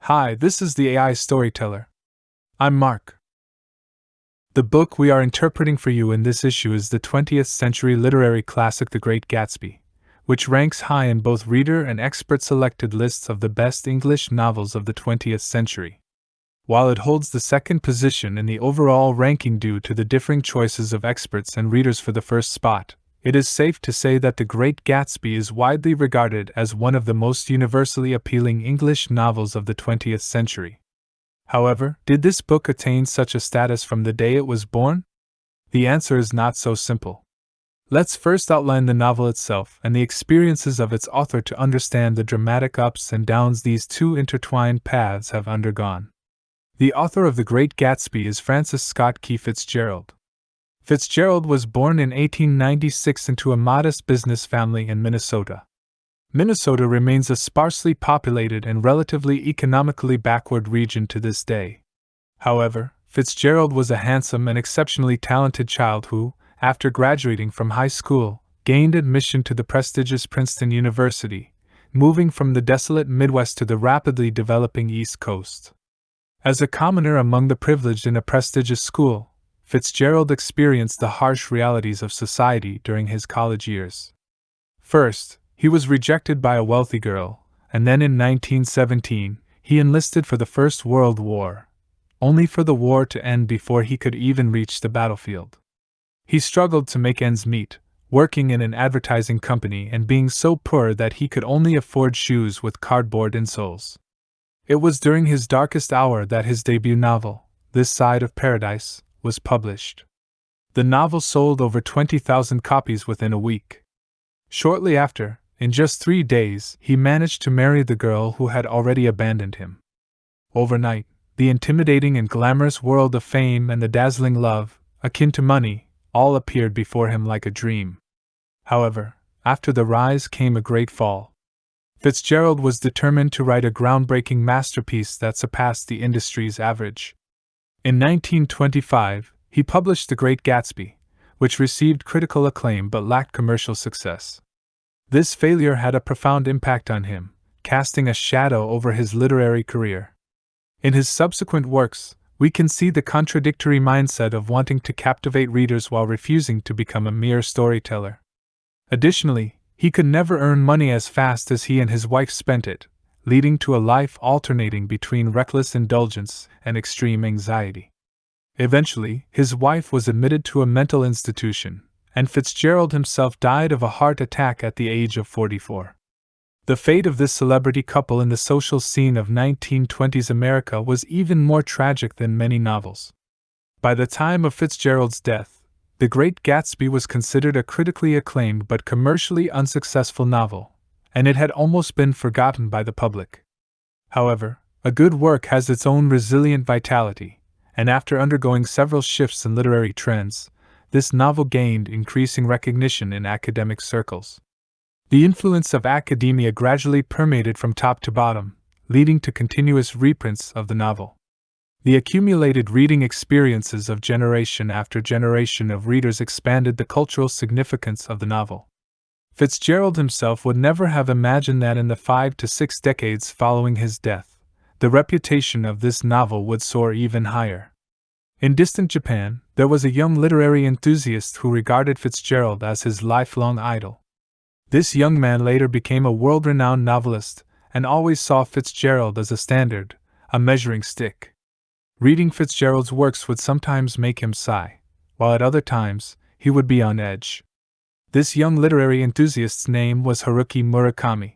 Hi, this is the AI Storyteller. I'm Mark. The book we are interpreting for you in this issue is the 20th century literary classic The Great Gatsby, which ranks high in both reader and expert selected lists of the best English novels of the 20th century. While it holds the second position in the overall ranking due to the differing choices of experts and readers for the first spot, it is safe to say that The Great Gatsby is widely regarded as one of the most universally appealing English novels of the 20th century. However, did this book attain such a status from the day it was born? The answer is not so simple. Let's first outline the novel itself and the experiences of its author to understand the dramatic ups and downs these two intertwined paths have undergone. The author of The Great Gatsby is Francis Scott Key Fitzgerald. Fitzgerald was born in 1896 into a modest business family in Minnesota. Minnesota remains a sparsely populated and relatively economically backward region to this day. However, Fitzgerald was a handsome and exceptionally talented child who, after graduating from high school, gained admission to the prestigious Princeton University, moving from the desolate Midwest to the rapidly developing East Coast. As a commoner among the privileged in a prestigious school, Fitzgerald experienced the harsh realities of society during his college years. First, he was rejected by a wealthy girl, and then in 1917, he enlisted for the First World War, only for the war to end before he could even reach the battlefield. He struggled to make ends meet, working in an advertising company and being so poor that he could only afford shoes with cardboard insoles. It was during his darkest hour that his debut novel, This Side of Paradise, was published. The novel sold over 20,000 copies within a week. Shortly after, in just 3 days, he managed to marry the girl who had already abandoned him. Overnight, the intimidating and glamorous world of fame and the dazzling love, akin to money, all appeared before him like a dream. However, after the rise came a great fall. Fitzgerald was determined to write a groundbreaking masterpiece that surpassed the industry's average. In 1925, he published The Great Gatsby, which received critical acclaim but lacked commercial success. This failure had a profound impact on him, casting a shadow over his literary career. In his subsequent works, we can see the contradictory mindset of wanting to captivate readers while refusing to become a mere storyteller. Additionally, he could never earn money as fast as he and his wife spent it, leading to a life alternating between reckless indulgence and extreme anxiety. Eventually, his wife was admitted to a mental institution, and Fitzgerald himself died of a heart attack at the age of 44. The fate of this celebrity couple in the social scene of 1920s America was even more tragic than many novels. By the time of Fitzgerald's death, The Great Gatsby was considered a critically acclaimed but commercially unsuccessful novel, and it had almost been forgotten by the public. However, a good work has its own resilient vitality, and after undergoing several shifts in literary trends, this novel gained increasing recognition in academic circles. The influence of academia gradually permeated from top to bottom, leading to continuous reprints of the novel. The accumulated reading experiences of generation after generation of readers expanded the cultural significance of the novel. Fitzgerald himself would never have imagined that in the 5 to 6 decades following his death, the reputation of this novel would soar even higher. In distant Japan, there was a young literary enthusiast who regarded Fitzgerald as his lifelong idol. This young man later became a world-renowned novelist and always saw Fitzgerald as a standard, a measuring stick. Reading Fitzgerald's works would sometimes make him sigh, while at other times, he would be on edge. This young literary enthusiast's name was Haruki Murakami.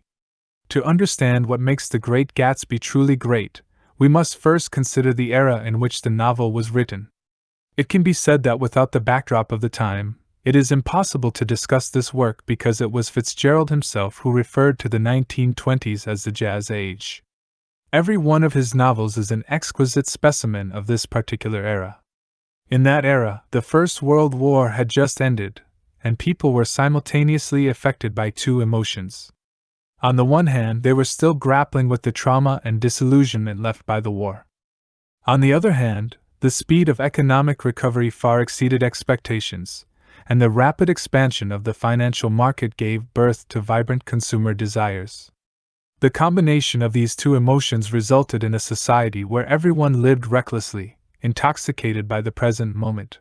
To understand what makes The Great Gatsby truly great, we must first consider the era in which the novel was written. It can be said that without the backdrop of the time, it is impossible to discuss this work because it was Fitzgerald himself who referred to the 1920s as the Jazz Age. Every one of his novels is an exquisite specimen of this particular era. In that era, the First World War had just ended, and people were simultaneously affected by two emotions. On the one hand, they were still grappling with the trauma and disillusionment left by the war. On the other hand, the speed of economic recovery far exceeded expectations, and the rapid expansion of the financial market gave birth to vibrant consumer desires. The combination of these two emotions resulted in a society where everyone lived recklessly, intoxicated by the present moment.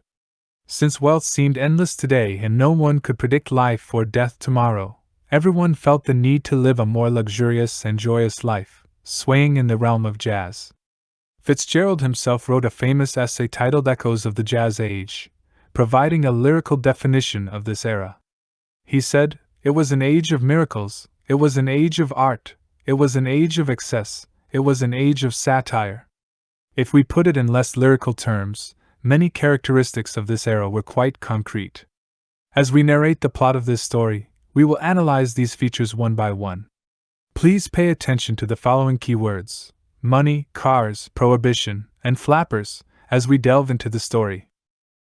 Since wealth seemed endless today and no one could predict life or death tomorrow, everyone felt the need to live a more luxurious and joyous life, swaying in the realm of jazz. Fitzgerald himself wrote a famous essay titled Echoes of the Jazz Age, providing a lyrical definition of this era. He said, "It was an age of miracles, it was an age of art, it was an age of excess, it was an age of satire." If we put it in less lyrical terms, many characteristics of this era were quite concrete. As we narrate the plot of this story, we will analyze these features one by one. Please pay attention to the following keywords: money, cars, prohibition, and flappers, as we delve into the story.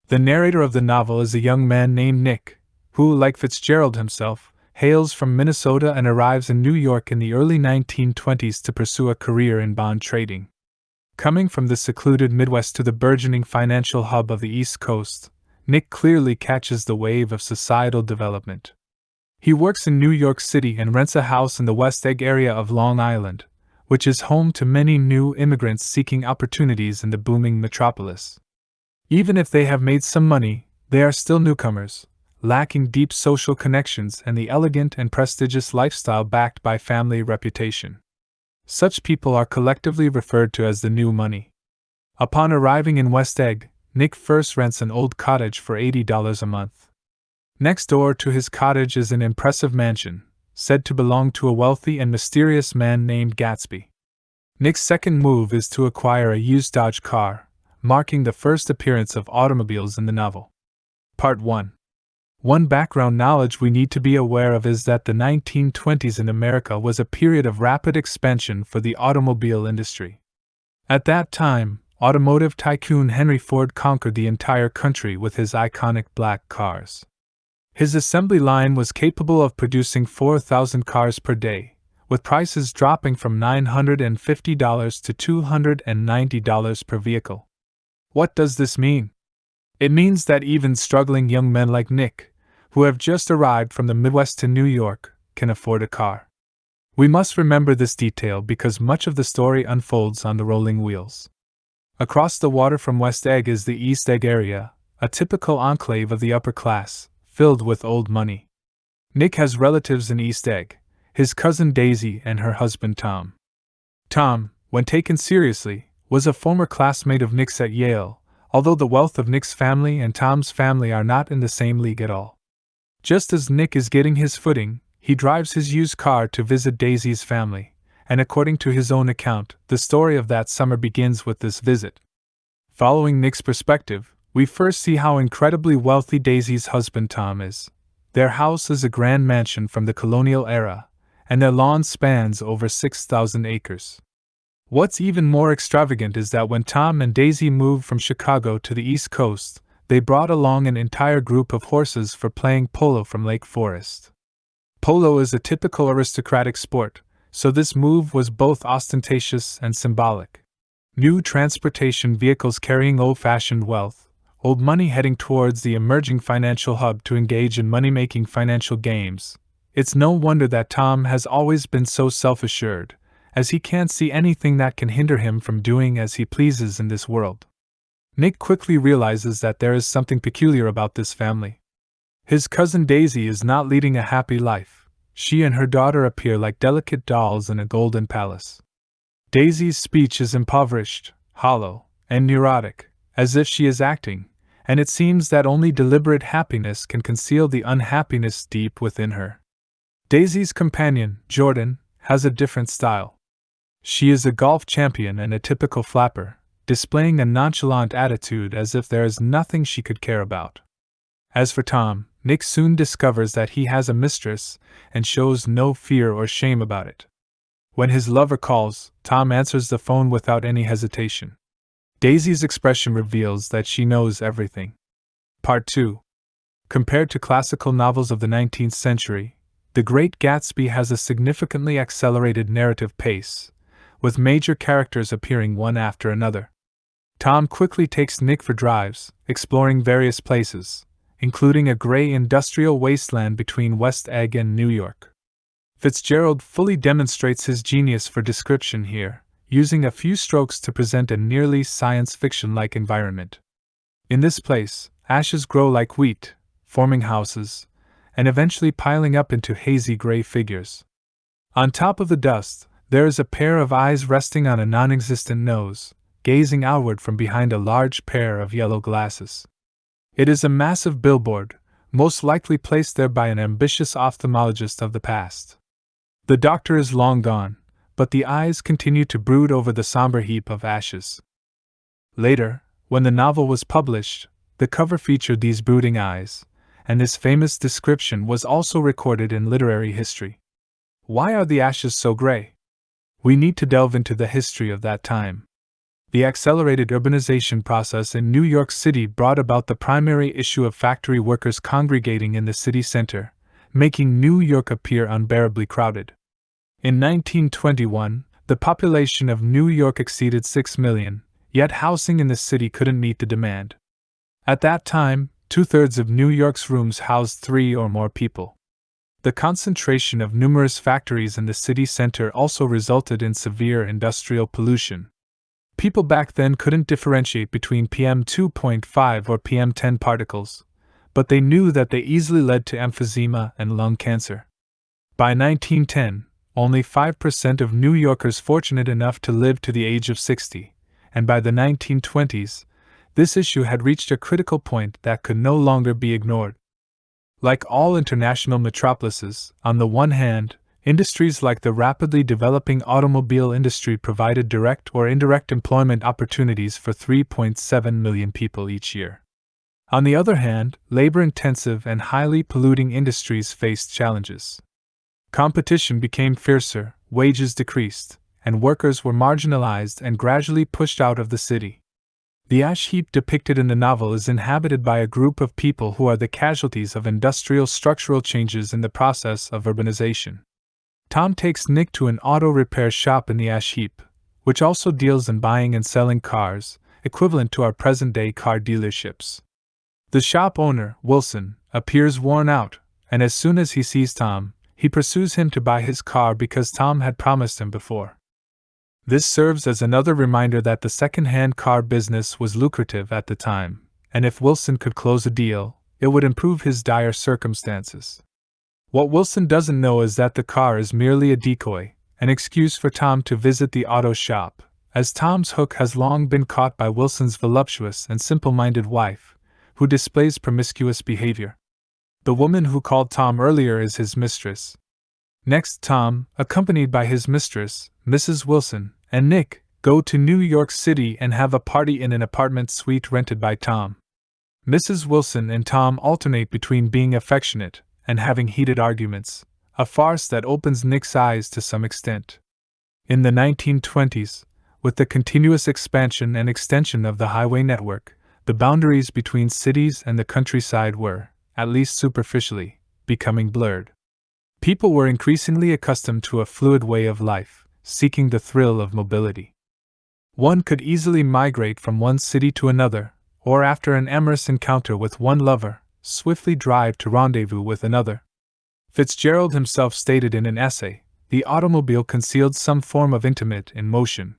The narrator of the novel is a young man named Nick, who, like Fitzgerald himself, hails from Minnesota and arrives in New York in the early 1920s to pursue a career in bond trading. Coming from the secluded Midwest to the burgeoning financial hub of the East Coast, Nick clearly catches the wave of societal development. He works in New York City and rents a house in the West Egg area of Long Island, which is home to many new immigrants seeking opportunities in the booming metropolis. Even if they have made some money, they are still newcomers, lacking deep social connections and the elegant and prestigious lifestyle backed by family reputation. Such people are collectively referred to as the new money. Upon arriving in West Egg, Nick first rents an old cottage for $80 a month. Next door to his cottage is an impressive mansion, said to belong to a wealthy and mysterious man named Gatsby. Nick's second move is to acquire a used Dodge car, marking the first appearance of automobiles in the novel. Part 1. One background knowledge we need to be aware of is that the 1920s in America was a period of rapid expansion for the automobile industry. At that time, automotive tycoon Henry Ford conquered the entire country with his iconic black cars. His assembly line was capable of producing 4,000 cars per day, with prices dropping from $950 to $290 per vehicle. What does this mean? It means that even struggling young men like Nick, who have just arrived from the Midwest to New York, can afford a car. We must remember this detail because much of the story unfolds on the rolling wheels. Across the water from West Egg is the East Egg area, a typical enclave of the upper class, filled with old money. Nick has relatives in East Egg, his cousin Daisy and her husband Tom. Tom, when taken seriously, was a former classmate of Nick's at Yale, although the wealth of Nick's family and Tom's family are not in the same league at all. Just as Nick is getting his footing, he drives his used car to visit Daisy's family, and according to his own account, the story of that summer begins with this visit. Following Nick's perspective, we first see how incredibly wealthy Daisy's husband Tom is. Their house is a grand mansion from the colonial era, and their lawn spans over 6,000 acres. What's even more extravagant is that when Tom and Daisy moved from Chicago to the East Coast, they brought along an entire group of horses for playing polo from Lake Forest. Polo is a typical aristocratic sport, so this move was both ostentatious and symbolic. New transportation vehicles carrying old-fashioned wealth, old money heading towards the emerging financial hub to engage in money-making financial games. It's no wonder that Tom has always been so self-assured, as he can't see anything that can hinder him from doing as he pleases in this world. Nick quickly realizes that there is something peculiar about this family. His cousin Daisy is not leading a happy life. She and her daughter appear like delicate dolls in a golden palace. Daisy's speech is impoverished, hollow, and neurotic, as if she is acting, and it seems that only deliberate happiness can conceal the unhappiness deep within her. Daisy's companion, Jordan, has a different style. She is a golf champion and a typical flapper, displaying a nonchalant attitude as if there is nothing she could care about. As for Tom, Nick soon discovers that he has a mistress and shows no fear or shame about it. When his lover calls, Tom answers the phone without any hesitation. Daisy's expression reveals that she knows everything. Part 2. Compared to classical novels of the 19th century, The Great Gatsby has a significantly accelerated narrative pace, with major characters appearing one after another. Tom quickly takes Nick for drives, exploring various places, including a gray industrial wasteland between West Egg and New York. Fitzgerald fully demonstrates his genius for description here, using a few strokes to present a nearly science fiction-like environment. In this place, ashes grow like wheat, forming houses, and eventually piling up into hazy gray figures. On top of the dust, there is a pair of eyes resting on a non-existent nose, gazing outward from behind a large pair of yellow glasses. It is a massive billboard, most likely placed there by an ambitious ophthalmologist of the past. The doctor is long gone, but the eyes continue to brood over the somber heap of ashes. Later, when the novel was published, the cover featured these brooding eyes, and this famous description was also recorded in literary history. Why are the ashes so gray? We need to delve into the history of that time. The accelerated urbanization process in New York City brought about the primary issue of factory workers congregating in the city center, making New York appear unbearably crowded. In 1921, the population of New York exceeded 6 million, yet housing in the city couldn't meet the demand. At that time, 2/3 of New York's rooms housed 3 or more people. The concentration of numerous factories in the city center also resulted in severe industrial pollution. People back then couldn't differentiate between PM 2.5 or PM 10 particles, but they knew that they easily led to emphysema and lung cancer. By 1910, only 5% of New Yorkers fortunate enough to live to the age of 60, and by the 1920s, this issue had reached a critical point that could no longer be ignored. Like all international metropolises, on the one hand, industries like the rapidly developing automobile industry provided direct or indirect employment opportunities for 3.7 million people each year. On the other hand, labor-intensive and highly polluting industries faced challenges. Competition became fiercer, wages decreased, and workers were marginalized and gradually pushed out of the city. The ash heap depicted in the novel is inhabited by a group of people who are the casualties of industrial structural changes in the process of urbanization. Tom takes Nick to an auto repair shop in the ash heap, which also deals in buying and selling cars, equivalent to our present-day car dealerships. The shop owner, Wilson, appears worn out, and as soon as he sees Tom, he pursues him to buy his car because Tom had promised him before. This serves as another reminder that the second-hand car business was lucrative at the time, and if Wilson could close a deal, it would improve his dire circumstances. What Wilson doesn't know is that the car is merely a decoy, an excuse for Tom to visit the auto shop, as Tom's hook has long been caught by Wilson's voluptuous and simple-minded wife, who displays promiscuous behavior. The woman who called Tom earlier is his mistress. Next, Tom, accompanied by his mistress, Mrs. Wilson, and Nick, go to New York City and have a party in an apartment suite rented by Tom. Mrs. Wilson and Tom alternate between being affectionate and having heated arguments, a farce that opens Nick's eyes to some extent. In the 1920s, with the continuous expansion and extension of the highway network, the boundaries between cities and the countryside were, at least superficially, becoming blurred. People were increasingly accustomed to a fluid way of life, seeking the thrill of mobility. One could easily migrate from one city to another, or after an amorous encounter with one lover, swiftly drive to rendezvous with another. Fitzgerald himself stated in an essay, the automobile concealed some form of intimate emotion.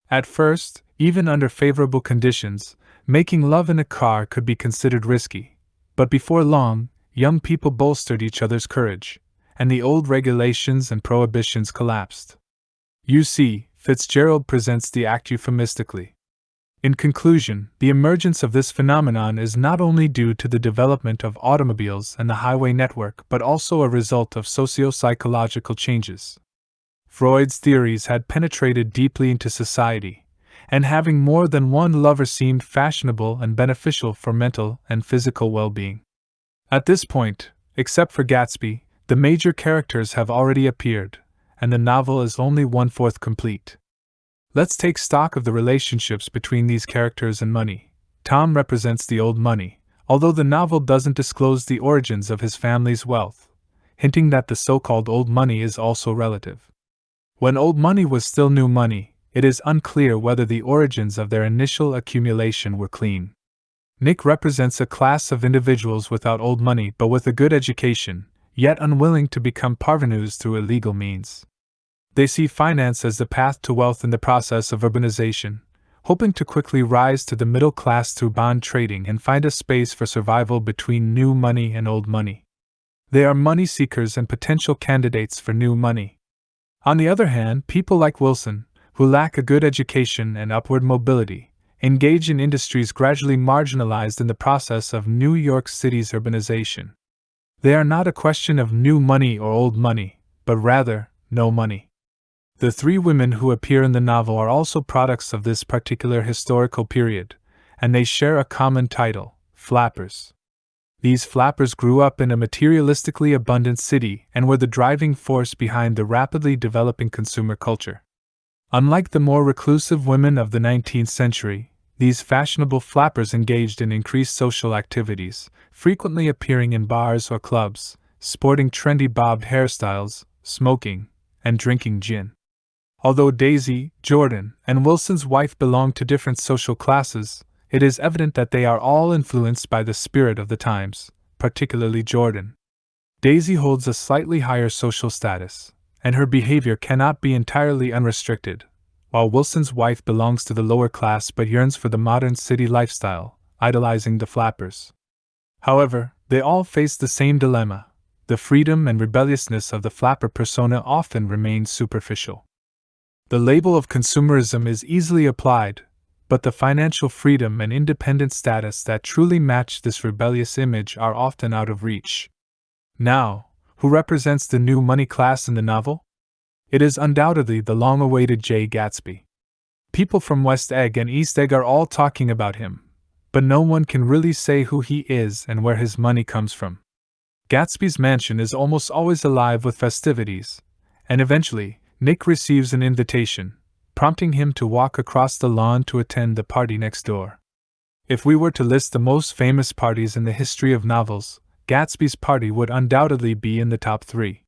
At first, even under favorable conditions, making love in a car could be considered risky, but before long, young people bolstered each other's courage, and the old regulations and prohibitions collapsed. You see, Fitzgerald presents the act euphemistically. In conclusion, the emergence of this phenomenon is not only due to the development of automobiles and the highway network but also a result of socio-psychological changes. Freud's theories had penetrated deeply into society, and having more than one lover seemed fashionable and beneficial for mental and physical well-being. At this point, except for Gatsby, the major characters have already appeared, and the novel is only 1/4 complete. Let's take stock of the relationships between these characters and money. Tom represents the old money, although the novel doesn't disclose the origins of his family's wealth, hinting that the so-called old money is also relative. When old money was still new money, it is unclear whether the origins of their initial accumulation were clean. Nick represents a class of individuals without old money but with a good education, yet unwilling to become parvenus through illegal means. They see finance as the path to wealth in the process of urbanization, hoping to quickly rise to the middle class through bond trading and find a space for survival between new money and old money. They are money seekers and potential candidates for new money. On the other hand, people like Wilson, who lack a good education and upward mobility, engage in industries gradually marginalized in the process of New York City's urbanization. They are not a question of new money or old money, but rather, no money. The three women who appear in the novel are also products of this particular historical period, and they share a common title, flappers. These flappers grew up in a materialistically abundant city and were the driving force behind the rapidly developing consumer culture. Unlike the more reclusive women of the 19th century, these fashionable flappers engaged in increased social activities, frequently appearing in bars or clubs, sporting trendy bobbed hairstyles, smoking, and drinking gin. Although Daisy, Jordan, and Wilson's wife belong to different social classes, it is evident that they are all influenced by the spirit of the times, particularly Jordan. Daisy holds a slightly higher social status, and her behavior cannot be entirely unrestricted, while Wilson's wife belongs to the lower class but yearns for the modern city lifestyle, idolizing the flappers. However, they all face the same dilemma. The freedom and rebelliousness of the flapper persona often remains superficial. The label of consumerism is easily applied, but the financial freedom and independent status that truly match this rebellious image are often out of reach. Now, who represents the new money class in the novel? It is undoubtedly the long-awaited Jay Gatsby. People from West Egg and East Egg are all talking about him, but no one can really say who he is and where his money comes from. Gatsby's mansion is almost always alive with festivities, and eventually, Nick receives an invitation, prompting him to walk across the lawn to attend the party next door. If we were to list the most famous parties in the history of novels, Gatsby's party would undoubtedly be in the top 3.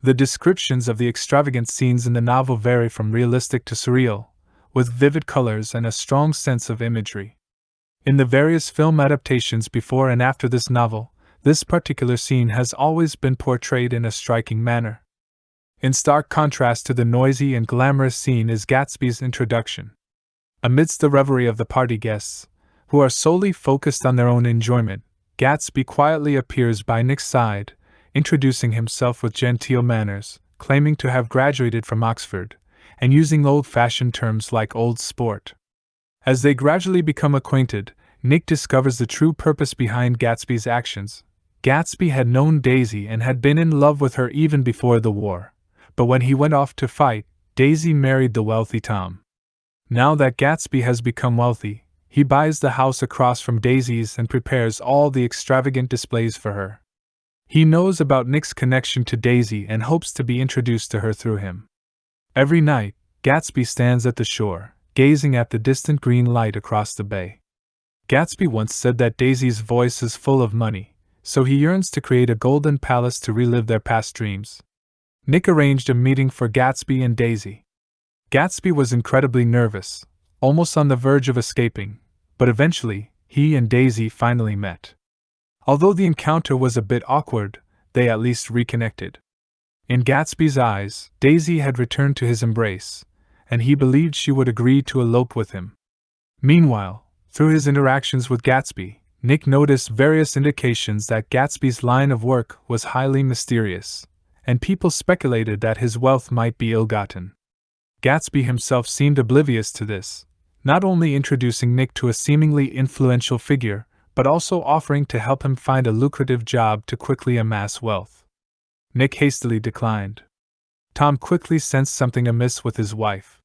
The descriptions of the extravagant scenes in the novel vary from realistic to surreal, with vivid colors and a strong sense of imagery. In the various film adaptations before and after this novel, this particular scene has always been portrayed in a striking manner. In stark contrast to the noisy and glamorous scene is Gatsby's introduction. Amidst the revelry of the party guests, who are solely focused on their own enjoyment, Gatsby quietly appears by Nick's side, introducing himself with genteel manners, claiming to have graduated from Oxford, and using old-fashioned terms like old sport. As they gradually become acquainted, Nick discovers the true purpose behind Gatsby's actions. Gatsby had known Daisy and had been in love with her even before the war. But when he went off to fight, Daisy married the wealthy Tom. Now that Gatsby has become wealthy, he buys the house across from Daisy's and prepares all the extravagant displays for her. He knows about Nick's connection to Daisy and hopes to be introduced to her through him. Every night, Gatsby stands at the shore, gazing at the distant green light across the bay. Gatsby once said that Daisy's voice is full of money, so he yearns to create a golden palace to relive their past dreams. Nick arranged a meeting for Gatsby and Daisy. Gatsby was incredibly nervous, almost on the verge of escaping, but eventually, he and Daisy finally met. Although the encounter was a bit awkward, they at least reconnected. In Gatsby's eyes, Daisy had returned to his embrace, and he believed she would agree to elope with him. Meanwhile, through his interactions with Gatsby, Nick noticed various indications that Gatsby's line of work was highly mysterious, and people speculated that his wealth might be ill-gotten. Gatsby himself seemed oblivious to this, not only introducing Nick to a seemingly influential figure, but also offering to help him find a lucrative job to quickly amass wealth. Nick hastily declined. Tom quickly sensed something amiss with his wife.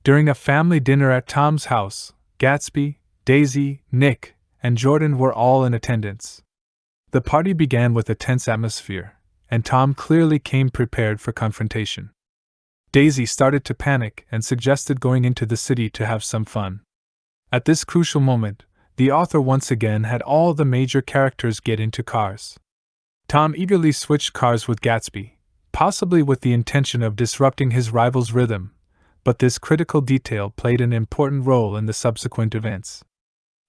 During a family dinner at Tom's house, Gatsby, Daisy, Nick, and Jordan were all in attendance. The party began with a tense atmosphere, and Tom clearly came prepared for confrontation. Daisy started to panic and suggested going into the city to have some fun. At this crucial moment, the author once again had all the major characters get into cars. Tom eagerly switched cars with Gatsby, possibly with the intention of disrupting his rival's rhythm, but this critical detail played an important role in the subsequent events.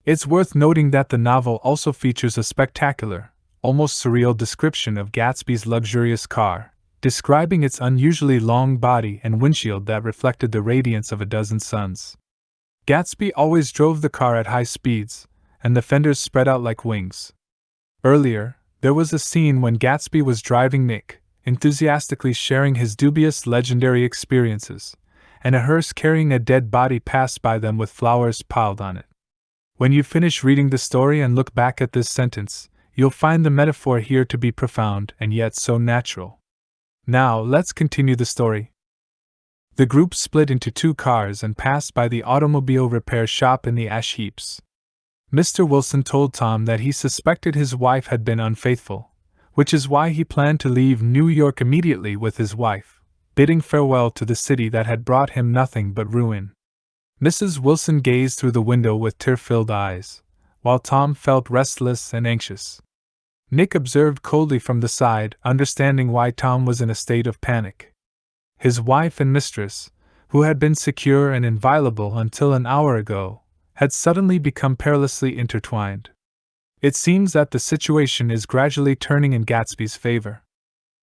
It's worth noting that the novel also features a spectacular, almost surreal description of Gatsby's luxurious car, describing its unusually long body and windshield that reflected the radiance of a dozen suns. Gatsby always drove the car at high speeds, and the fenders spread out like wings. Earlier, there was a scene when Gatsby was driving Nick, enthusiastically sharing his dubious legendary experiences, and a hearse carrying a dead body passed by them with flowers piled on it. When you finish reading the story and look back at this sentence, you'll find the metaphor here to be profound and yet so natural. Now, let's continue the story. The group split into two cars and passed by the automobile repair shop in the ash heaps. Mr. Wilson told Tom that he suspected his wife had been unfaithful, which is why he planned to leave New York immediately with his wife, bidding farewell to the city that had brought him nothing but ruin. Mrs. Wilson gazed through the window with tear-filled eyes, while Tom felt restless and anxious. Nick observed coldly from the side, understanding why Tom was in a state of panic. His wife and mistress, who had been secure and inviolable until an hour ago, had suddenly become perilously intertwined. It seems that the situation is gradually turning in Gatsby's favor.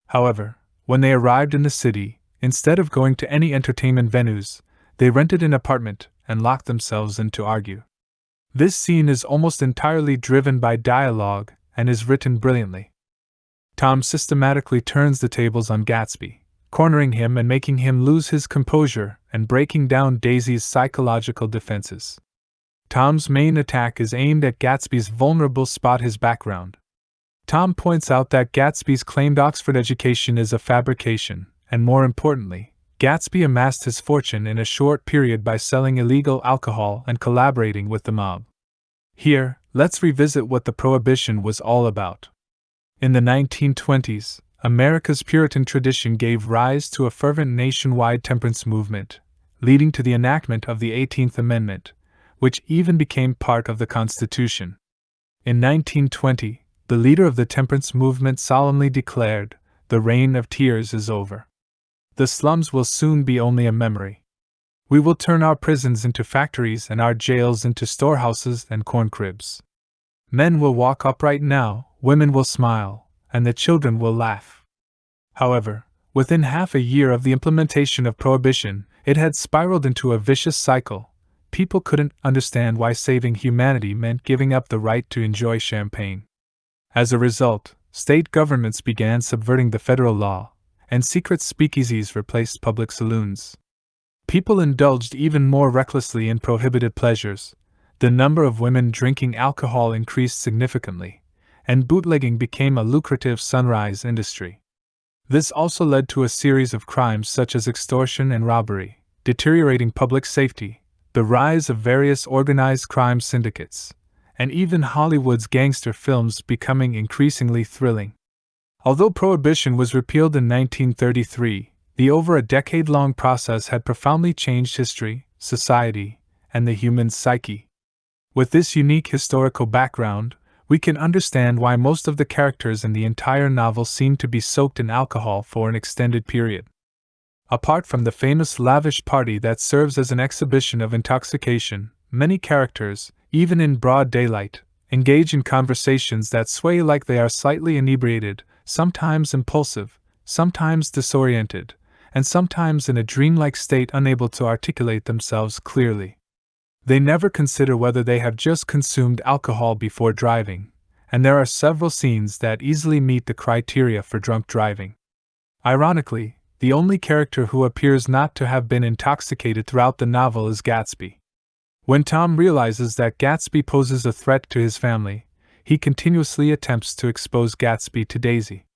However, when they arrived in the city, instead of going to any entertainment venues, they rented an apartment and locked themselves in to argue. This scene is almost entirely driven by dialogue and is written brilliantly. Tom systematically turns the tables on Gatsby, cornering him and making him lose his composure and breaking down Daisy's psychological defenses. Tom's main attack is aimed at Gatsby's vulnerable spot, his background. Tom points out that Gatsby's claimed Oxford education is a fabrication, and more importantly, Gatsby amassed his fortune in a short period by selling illegal alcohol and collaborating with the mob. Here, let's revisit what the Prohibition was all about. In the 1920s, America's Puritan tradition gave rise to a fervent nationwide temperance movement, leading to the enactment of the 18th Amendment, which even became part of the Constitution. In 1920, the leader of the temperance movement solemnly declared, "The reign of tears is over. The slums will soon be only a memory. We will turn our prisons into factories and our jails into storehouses and corn cribs. Men will walk upright now, women will smile, and the children will laugh." However, within half a year of the implementation of Prohibition, it had spiraled into a vicious cycle. People couldn't understand why saving humanity meant giving up the right to enjoy champagne. As a result, state governments began subverting the federal law, and secret speakeasies replaced public saloons. People indulged even more recklessly in prohibited pleasures. The number of women drinking alcohol increased significantly, and bootlegging became a lucrative sunrise industry. This also led to a series of crimes such as extortion and robbery, deteriorating public safety, the rise of various organized crime syndicates, and even Hollywood's gangster films becoming increasingly thrilling. Although Prohibition was repealed in 1933, the over a decade-long process had profoundly changed history, society, and the human psyche. With this unique historical background, we can understand why most of the characters in the entire novel seem to be soaked in alcohol for an extended period. Apart from the famous lavish party that serves as an exhibition of intoxication, many characters, even in broad daylight, engage in conversations that sway like they are slightly inebriated, sometimes impulsive, sometimes disoriented, and sometimes in a dreamlike state unable to articulate themselves clearly. They never consider whether they have just consumed alcohol before driving, and there are several scenes that easily meet the criteria for drunk driving. Ironically, the only character who appears not to have been intoxicated throughout the novel is Gatsby. When Tom realizes that Gatsby poses a threat to his family, he continuously attempts to expose Gatsby to Daisy.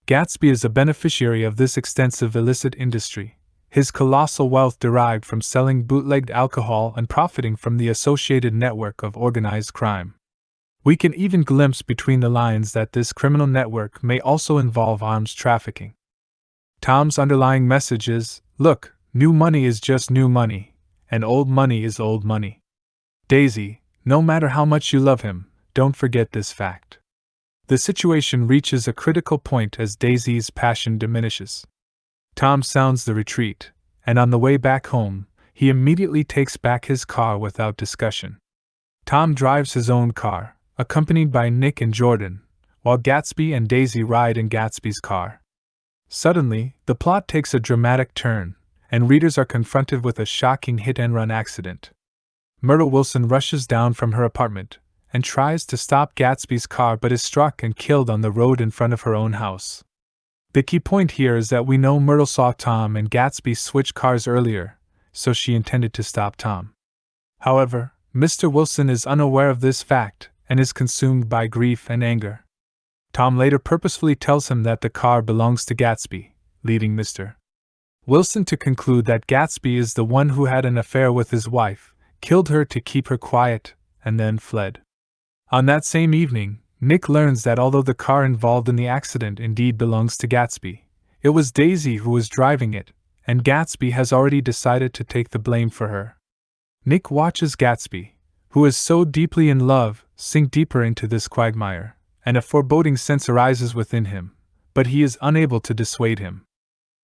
Gatsby is a beneficiary of this extensive illicit industry, his colossal wealth derived from selling bootlegged alcohol and profiting from the associated network of organized crime. We can even glimpse between the lines that this criminal network may also involve arms trafficking. Tom's underlying message is, look, new money is just new money, and old money is old money. Daisy, no matter how much you love him, don't forget this fact. The situation reaches a critical point as Daisy's passion diminishes. Tom sounds the retreat, and on the way back home, he immediately takes back his car without discussion. Tom drives his own car, accompanied by Nick and Jordan, while Gatsby and Daisy ride in Gatsby's car. Suddenly, the plot takes a dramatic turn, and readers are confronted with a shocking hit-and-run accident. Myrtle Wilson rushes down from her apartment and tries to stop Gatsby's car but is struck and killed on the road in front of her own house. The key point here is that we know Myrtle saw Tom and Gatsby switch cars earlier, so she intended to stop Tom. However, Mr. Wilson is unaware of this fact and is consumed by grief and anger. Tom later purposefully tells him that the car belongs to Gatsby, leading Mr. Wilson to conclude that Gatsby is the one who had an affair with his wife, killed her to keep her quiet, and then fled. On that same evening, Nick learns that although the car involved in the accident indeed belongs to Gatsby, it was Daisy who was driving it, and Gatsby has already decided to take the blame for her. Nick watches Gatsby, who is so deeply in love, sink deeper into this quagmire, and a foreboding sense arises within him, but he is unable to dissuade him.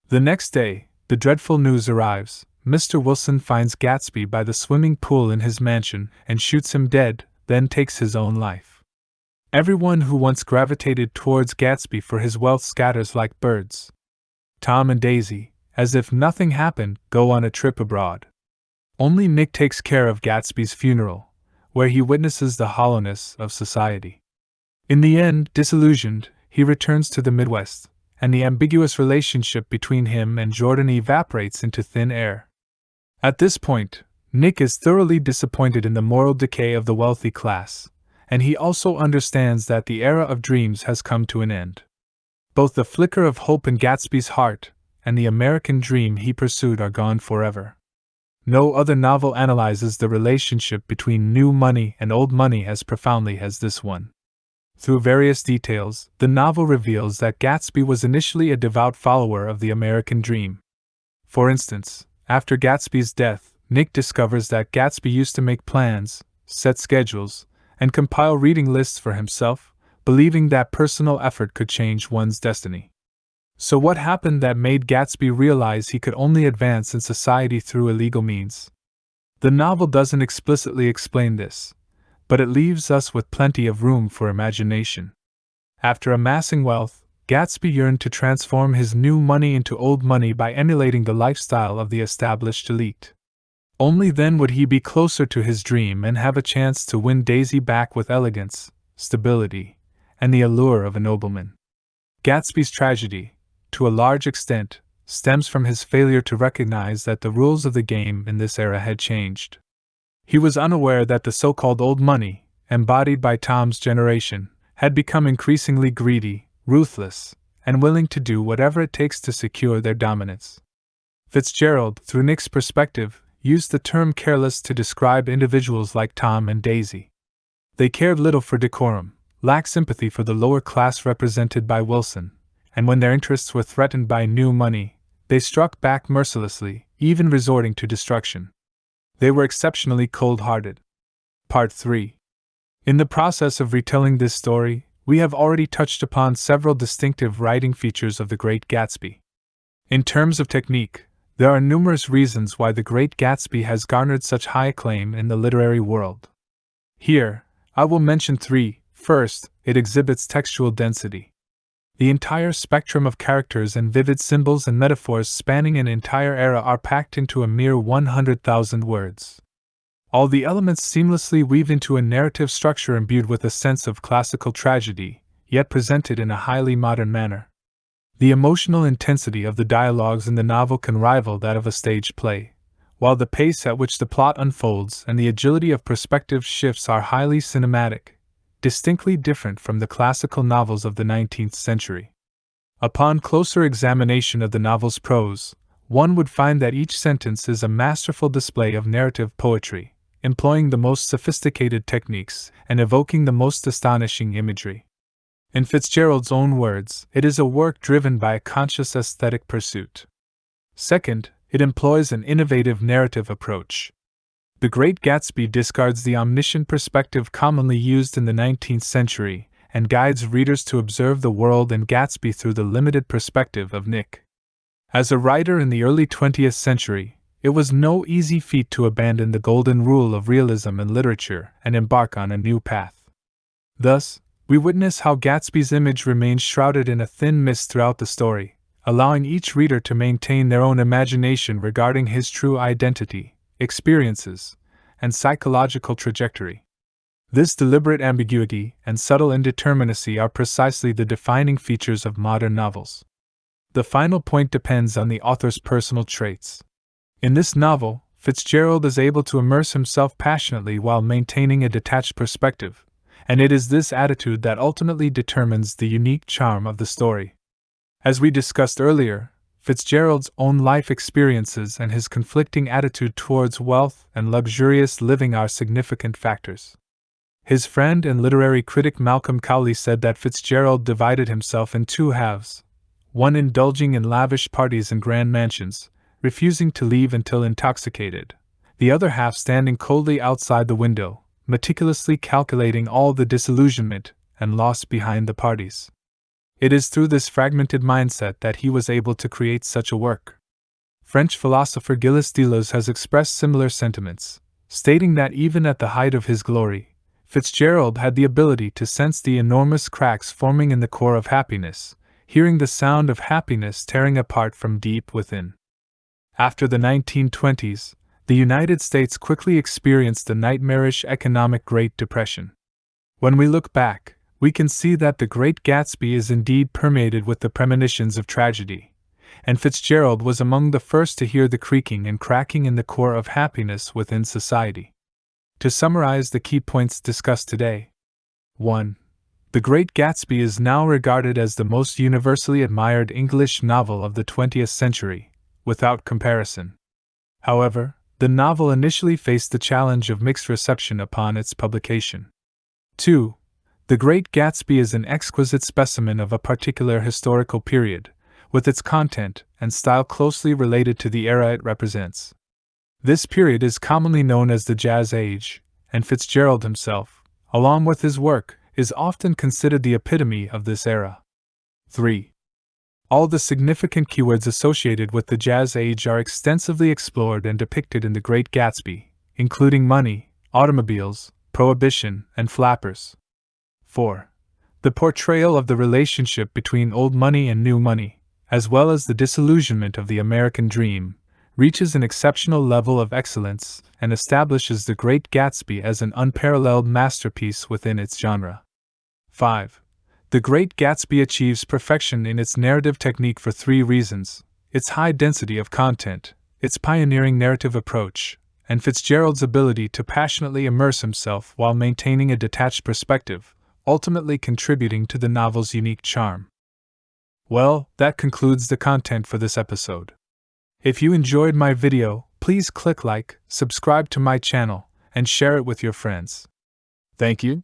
The next day, the dreadful news arrives. Mr. Wilson finds Gatsby by the swimming pool in his mansion and shoots him dead, then takes his own life. Everyone who once gravitated towards Gatsby for his wealth scatters like birds. Tom and Daisy, as if nothing happened, go on a trip abroad. Only Nick takes care of Gatsby's funeral, where he witnesses the hollowness of society. In the end, disillusioned, he returns to the Midwest, and the ambiguous relationship between him and Jordan evaporates into thin air. At this point, Nick is thoroughly disappointed in the moral decay of the wealthy class, and he also understands that the era of dreams has come to an end. Both the flicker of hope in Gatsby's heart and the American dream he pursued are gone forever. No other novel analyzes the relationship between new money and old money as profoundly as this one. Through various details, the novel reveals that Gatsby was initially a devout follower of the American dream. For instance, after Gatsby's death, Nick discovers that Gatsby used to make plans, set schedules, and compile reading lists for himself, believing that personal effort could change one's destiny. So what happened that made Gatsby realize he could only advance in society through illegal means? The novel doesn't explicitly explain this, but it leaves us with plenty of room for imagination. After amassing wealth, Gatsby yearned to transform his new money into old money by emulating the lifestyle of the established elite. Only then would he be closer to his dream and have a chance to win Daisy back with elegance, stability, and the allure of a nobleman. Gatsby's tragedy, to a large extent, stems from his failure to recognize that the rules of the game in this era had changed. He was unaware that the so-called old money, embodied by Tom's generation, had become increasingly greedy, ruthless, and willing to do whatever it takes to secure their dominance. Fitzgerald, through Nick's perspective, used the term careless to describe individuals like Tom and Daisy. They cared little for decorum, lacked sympathy for the lower class represented by Wilson, and when their interests were threatened by new money, they struck back mercilessly, even resorting to destruction. They were exceptionally cold-hearted. Part 3. In the process of retelling this story, we have already touched upon several distinctive writing features of The Great Gatsby. In terms of technique, there are numerous reasons why The Great Gatsby has garnered such high acclaim in the literary world. Here, I will mention 3. First, it exhibits textual density. The entire spectrum of characters and vivid symbols and metaphors spanning an entire era are packed into a mere 100,000 words. All the elements seamlessly weave into a narrative structure imbued with a sense of classical tragedy, yet presented in a highly modern manner. The emotional intensity of the dialogues in the novel can rival that of a stage play, while the pace at which the plot unfolds and the agility of perspective shifts are highly cinematic, distinctly different from the classical novels of the 19th century. Upon closer examination of the novel's prose, one would find that each sentence is a masterful display of narrative poetry, employing the most sophisticated techniques and evoking the most astonishing imagery. In Fitzgerald's own words, it is a work driven by a conscious aesthetic pursuit. Second, it employs an innovative narrative approach. The Great Gatsby discards the omniscient perspective commonly used in the 19th century and guides readers to observe the world and Gatsby through the limited perspective of Nick. As a writer in the early 20th century, it was no easy feat to abandon the golden rule of realism in literature and embark on a new path. Thus, We witness how Gatsby's image remains shrouded in a thin mist throughout the story, allowing each reader to maintain their own imagination regarding his true identity, experiences, and psychological trajectory. This deliberate ambiguity and subtle indeterminacy are precisely the defining features of modern novels. The final point depends on the author's personal traits. In this novel, Fitzgerald is able to immerse himself passionately while maintaining a detached perspective, and it is this attitude that ultimately determines the unique charm of the story. As we discussed earlier, Fitzgerald's own life experiences and his conflicting attitude towards wealth and luxurious living are significant factors. His friend and literary critic Malcolm Cowley said that Fitzgerald divided himself in two halves, one indulging in lavish parties and grand mansions, refusing to leave until intoxicated, the other half standing coldly outside the window, meticulously calculating all the disillusionment and loss behind the parties. It is through this fragmented mindset that he was able to create such a work. French philosopher Gilles Deleuze has expressed similar sentiments, stating that even at the height of his glory, Fitzgerald had the ability to sense the enormous cracks forming in the core of happiness, hearing the sound of happiness tearing apart from deep within. After the 1920s, the United States quickly experienced the nightmarish economic Great Depression. When we look back, we can see that The Great Gatsby is indeed permeated with the premonitions of tragedy, and Fitzgerald was among the first to hear the creaking and cracking in the core of happiness within society. To summarize the key points discussed today: 1. The Great Gatsby is now regarded as the most universally admired English novel of the 20th century, without comparison. However, the novel initially faced the challenge of mixed reception upon its publication. 2. The Great Gatsby is an exquisite specimen of a particular historical period, with its content and style closely related to the era it represents. This period is commonly known as the Jazz Age, and Fitzgerald himself, along with his work, is often considered the epitome of this era. 3. All the significant keywords associated with the Jazz Age are extensively explored and depicted in The Great Gatsby, including money, automobiles, prohibition, and flappers. 4. The portrayal of the relationship between old money and new money, as well as the disillusionment of the American dream, reaches an exceptional level of excellence and establishes The Great Gatsby as an unparalleled masterpiece within its genre. 5. The Great Gatsby achieves perfection in its narrative technique for three reasons: its high density of content, its pioneering narrative approach, and Fitzgerald's ability to passionately immerse himself while maintaining a detached perspective, ultimately contributing to the novel's unique charm. Well, that concludes the content for this episode. If you enjoyed my video, please click like, subscribe to my channel, and share it with your friends. Thank you.